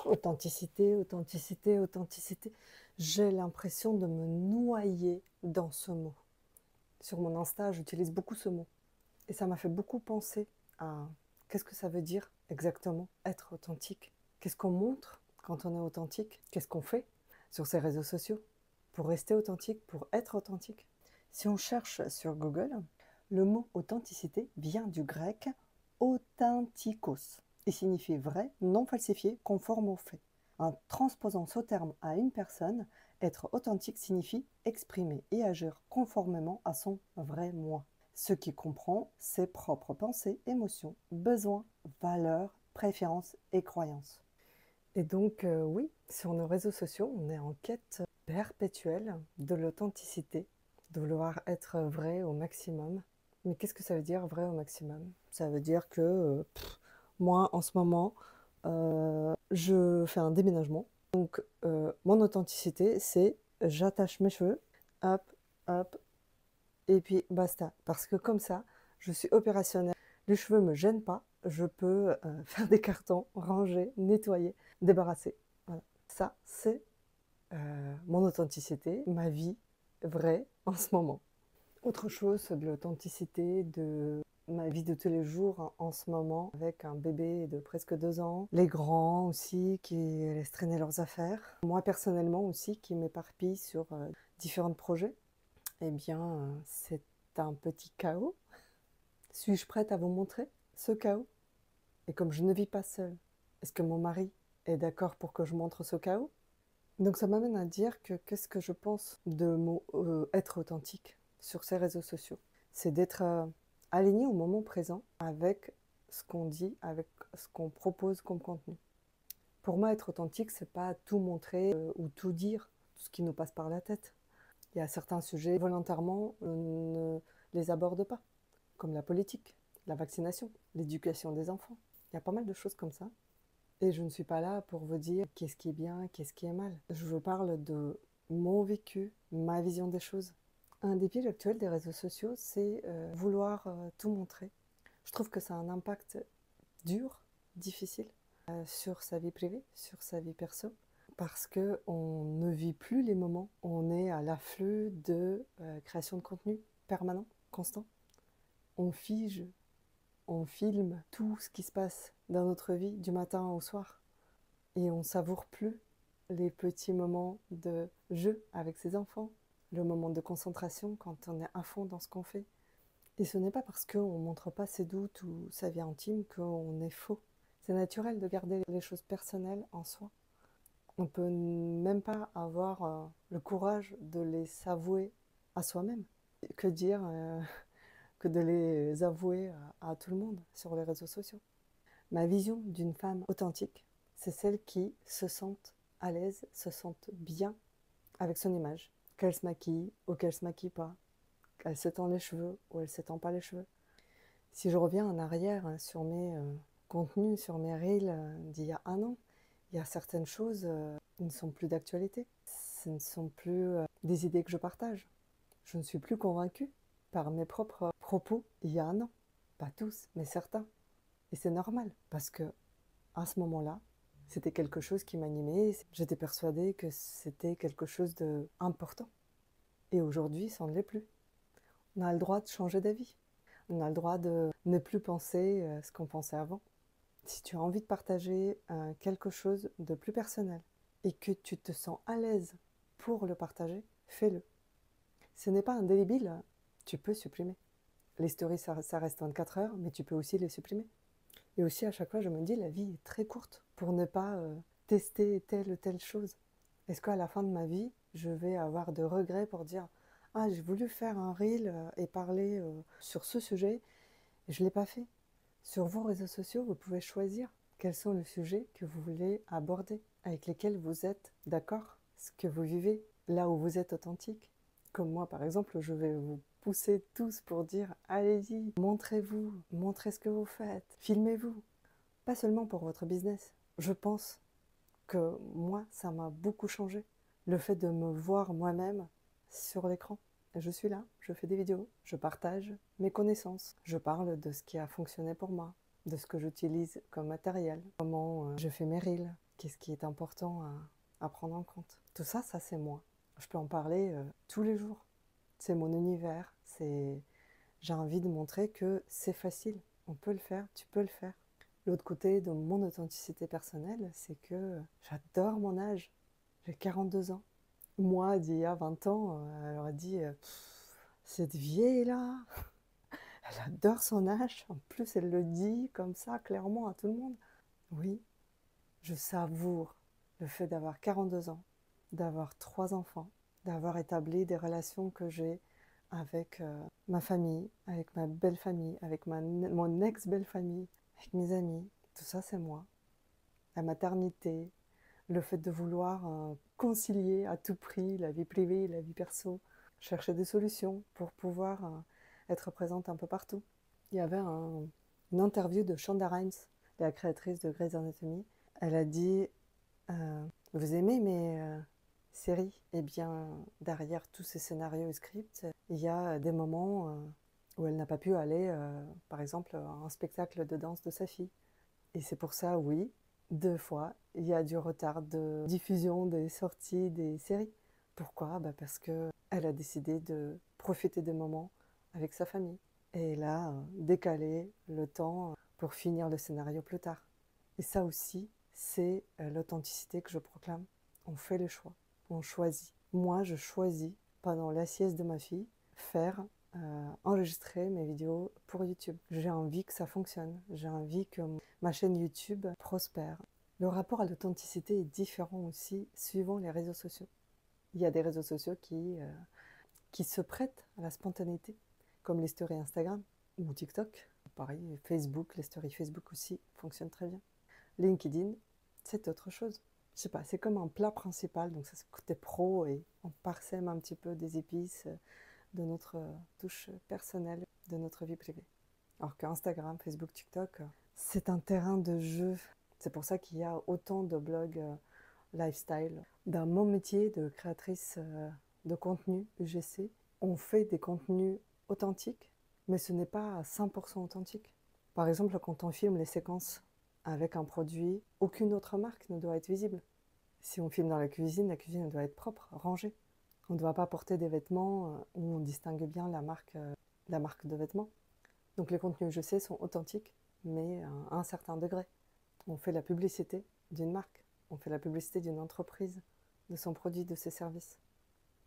Authenticité, authenticité, authenticité. J'ai l'impression de me noyer dans ce mot. Sur mon Insta, j'utilise beaucoup ce mot. Et ça m'a fait beaucoup penser à qu'est-ce que ça veut dire exactement être authentique. Qu'est-ce qu'on montre quand on est authentique? Qu'est-ce qu'on fait sur ces réseaux sociaux pour rester authentique, pour être authentique? Si on cherche sur Google, le mot authenticité vient du grec authentikos et signifie vrai, non falsifié, conforme aux faits. En transposant ce terme à une personne, être authentique signifie exprimer et agir conformément à son vrai moi, ce qui comprend ses propres pensées, émotions, besoins, valeurs, préférences et croyances. Et donc oui, sur nos réseaux sociaux, on est en quête perpétuelle de l'authenticité, de vouloir être vrai au maximum. Mais qu'est-ce que ça veut dire vrai au maximum? Ça veut dire que moi, en ce moment, je fais un déménagement. Donc, mon authenticité, c'est j'attache mes cheveux, hop, hop, et puis basta. Parce que comme ça, je suis opérationnelle. Les cheveux ne me gênent pas. Je peux faire des cartons, ranger, nettoyer, débarrasser. Voilà. Ça, c'est mon authenticité, ma vie vraie en ce moment. Autre chose de l'authenticité de ma vie de tous les jours en ce moment, avec un bébé de presque 2 ans, les grands aussi qui laissent traîner leurs affaires, moi personnellement aussi qui m'éparpille sur différents projets, eh bien c'est un petit chaos. Suis-je prête à vous montrer ce chaos? Et comme je ne vis pas seule, est-ce que mon mari est d'accord pour que je montre ce chaos? Donc ça m'amène à dire que qu'est-ce que je pense de être authentique sur ces réseaux sociaux? C'est d'être aligné au moment présent avec ce qu'on dit, avec ce qu'on propose comme contenu. Pour moi, être authentique, c'est pas tout montrer ou tout dire, tout ce qui nous passe par la tête. Il y a certains sujets, volontairement, on ne les aborde pas, comme la politique, la vaccination, l'éducation des enfants. Il y a pas mal de choses comme ça. Et je ne suis pas là pour vous dire qu'est-ce qui est bien, qu'est-ce qui est mal. Je vous parle de mon vécu, ma vision des choses. Un des pièges actuels des réseaux sociaux, c'est vouloir tout montrer. Je trouve que ça a un impact dur, difficile, sur sa vie privée, sur sa vie perso, parce qu'on ne vit plus les moments. On est à l'afflux de création de contenu permanent, constant. On fige, on filme tout ce qui se passe dans notre vie du matin au soir. Et on savoure plus les petits moments de jeu avec ses enfants, le moment de concentration quand on est à fond dans ce qu'on fait. Et ce n'est pas parce qu'on ne montre pas ses doutes ou sa vie intime qu'on est faux. C'est naturel de garder les choses personnelles en soi. On ne peut même pas avoir le courage de les s'avouer à soi-même. Que dire que de les avouer à tout le monde sur les réseaux sociaux. Ma vision d'une femme authentique, c'est celle qui se sent à l'aise, se sent bien avec son image. Qu'elle se maquille ou qu'elle se maquille pas, qu'elle s'étend les cheveux ou elle s'étend pas les cheveux. Si je reviens en arrière sur mes contenus, sur mes reels d'il y a 1 an, il y a certaines choses qui ne sont plus d'actualité. Ce ne sont plus des idées que je partage. Je ne suis plus convaincue par mes propres propos il y a 1 an. Pas tous, mais certains. Et c'est normal, parce que à ce moment-là, c'était quelque chose qui m'animait. J'étais persuadée que c'était quelque chose d'important. Et aujourd'hui, ça ne l'est plus. On a le droit de changer d'avis. On a le droit de ne plus penser ce qu'on pensait avant. Si tu as envie de partager quelque chose de plus personnel et que tu te sens à l'aise pour le partager, fais-le. Ce n'est pas indélébile, tu peux supprimer. Les stories, ça reste 24 heures, mais tu peux aussi les supprimer. Et aussi, à chaque fois, je me dis, la vie est très courte pour ne pas tester telle ou telle chose. Est-ce qu'à la fin de ma vie, je vais avoir de regrets pour dire « Ah, j'ai voulu faire un reel et parler sur ce sujet, et je ne l'ai pas fait ». Sur vos réseaux sociaux, vous pouvez choisir quels sont les sujets que vous voulez aborder, avec lesquels vous êtes d'accord, ce que vous vivez, là où vous êtes authentique. Comme moi, par exemple, je vais vous pousser tous pour dire « Allez-y, montrez-vous, montrez ce que vous faites, filmez-vous ». Pas seulement pour votre business. Je pense que moi, ça m'a beaucoup changé. Le fait de me voir moi-même sur l'écran. Je suis là, je fais des vidéos, je partage mes connaissances. Je parle de ce qui a fonctionné pour moi, de ce que j'utilise comme matériel, comment je fais mes reels. Qu'est-ce qui est important à prendre en compte? Tout ça, ça c'est moi. Je peux en parler tous les jours. C'est mon univers. J'ai envie de montrer que c'est facile. On peut le faire, tu peux le faire. L'autre côté de mon authenticité personnelle, c'est que j'adore mon âge. J'ai 42 ans. Moi, d'il y a 20 ans, elle aurait dit cette vieille-là, elle adore son âge. En plus, elle le dit comme ça, clairement, à tout le monde. Oui, je savoure le fait d'avoir 42 ans, d'avoir 3 enfants, d'avoir établi des relations que j'ai avec ma famille, avec ma belle famille, avec mon ex-belle famille, avec mes amis. Tout ça, c'est moi. La maternité, le fait de vouloir concilier à tout prix la vie privée et la vie perso, chercher des solutions pour pouvoir être présente un peu partout. Il y avait une interview de Shonda Rhimes, la créatrice de Grey's Anatomy. Elle a dit vous aimez mes séries? Eh bien, derrière tous ces scénarios et scripts, il y a des moments où elle n'a pas pu aller, par exemple, à un spectacle de danse de sa fille. Et c'est pour ça, oui, 2 fois, il y a du retard de diffusion des sorties des séries. Pourquoi? Parce qu'elle a décidé de profiter des moments avec sa famille. Et elle a décalé le temps pour finir le scénario plus tard. Et ça aussi, c'est l'authenticité que je proclame. On fait le choix, on choisit. Moi, je choisis, pendant la sieste de ma fille, faire enregistrer mes vidéos pour YouTube. J'ai envie que ça fonctionne. J'ai envie que ma chaîne YouTube prospère. Le rapport à l'authenticité est différent aussi suivant les réseaux sociaux. Il y a des réseaux sociaux qui se prêtent à la spontanéité, comme les stories Instagram ou TikTok. Pareil, Facebook, les stories Facebook aussi fonctionnent très bien. LinkedIn, c'est autre chose. Je sais pas, c'est comme un plat principal, donc ça c'est côté pro et on parsème un petit peu des épices de notre touche personnelle, de notre vie privée. Alors qu'Instagram, Facebook, TikTok, c'est un terrain de jeu. C'est pour ça qu'il y a autant de blogs lifestyle. Dans mon métier de créatrice de contenu UGC, on fait des contenus authentiques, mais ce n'est pas à 100% authentique. Par exemple, quand on filme les séquences avec un produit, aucune autre marque ne doit être visible. Si on filme dans la cuisine doit être propre, rangée. On ne doit pas porter des vêtements où on distingue bien la marque de vêtements. Donc les contenus je sais sont authentiques, mais à un certain degré. On fait la publicité d'une marque, on fait la publicité d'une entreprise, de son produit, de ses services.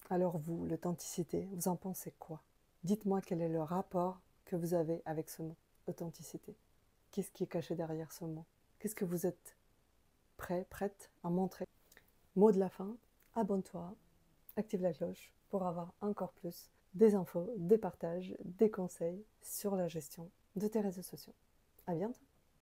Alors vous, l'authenticité, vous en pensez quoi? Dites-moi quel est le rapport que vous avez avec ce mot, authenticité. Qu'est-ce qui est caché derrière ce mot? Qu'est-ce que vous êtes prête à montrer? Mot de la fin, abonne-toi, active la cloche pour avoir encore plus des infos, des partages, des conseils sur la gestion de tes réseaux sociaux. À bientôt!